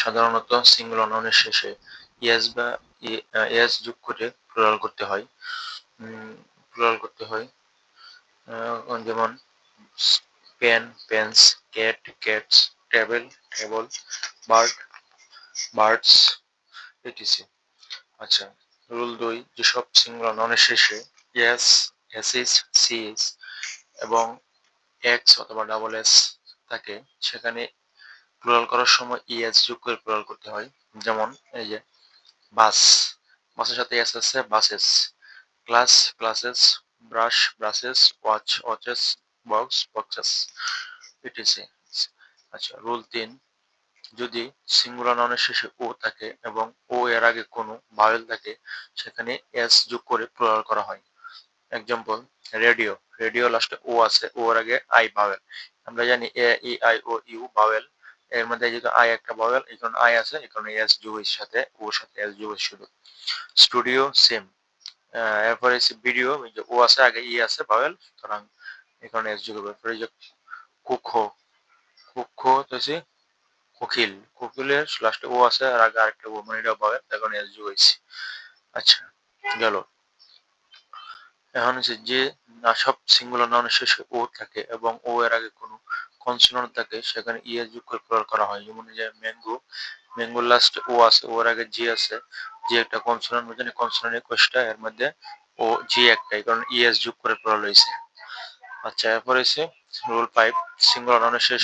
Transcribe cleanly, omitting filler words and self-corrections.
সাধারণত সিঙ্গুলার নাউনের শেষে ইএস বা এস যোগ করে প্লুরাল করতে হয়। যেমন pen, pens, cat, cats, table, table, bird, birds, etc. আচ্ছা, রুল 2, যেসব সিঙ্গুলার নাউনের শেষে এস, এসিস, সিএস এবং এক্স অথবা ডাবল এস থাকে সেখানে প্লুরাল করার সময় ইএস যোগ করে প্লুরাল করতে হয়। যেমন এই যে বাস, বাসের সাথে এস আছে, buses. Class, classes. Brush, brushes. Watch, watches. Box, boxes, etc. আচ্ছা, রুল 3, যদি সিঙ্গুলার নাউনের শেষে ও থাকে এবং ও এর আগে কোনো ভাওয়েল থাকে সেখানে এস যোগ করে প্লুরাল করা হয়। এক্সাম্পল, রেডিও, রেডিও লাস্টে ও আছে, ও এর আগে আই ভাওয়েল। আমরা জানি এ, ই, আই, ও, ইউ ভাওয়েল। এর মধ্যে যেহেতু আই একটা ভাওয়েল, এই কারণে আই আছে, এই কারণে এস যোগ হয়েছে সাথে, ওর সাথে এস যোগ হয়েছে শুধু। Studio same. এরপরে ভিডিও, ও আছে আগে, ই আছে ভাওয়েল, সুতরাং এই কারণে এস যোগ হবে। এরপরে যে কুখো, কুখো তো হচ্ছে কোকিল, কোকিলের লাস্টে ও আছে আর আগে আরেকটা ও, মানে এটা ভাওয়েল, তার কারণে এস যোগ হয়েছে। আচ্ছা, গেল। এখন হচ্ছে যে সব সিঙ্গুলার নাউনের শেষে ও থাকে এবং ও এর আগে কোনো কনসোনেন্ট থাকে সেখানে ই এর যোগ করে প্লুরাল করা হয়। যেমন যে ম্যাঙ্গো, ম্যাঙ্গোর লাস্টে ও আছে, ও এর আগে জি আছে, জি একটা কনসোনেন্ট, বুঝেন কনসোনেন্ট 21টা, এর মধ্যে ও জি একটা, এই কারণে ই এস যোগ করে প্লুরাল হয়েছে। আচ্ছা, এরপর হচ্ছে রুল 5, সিঙ্গুলার নাউনের শেষে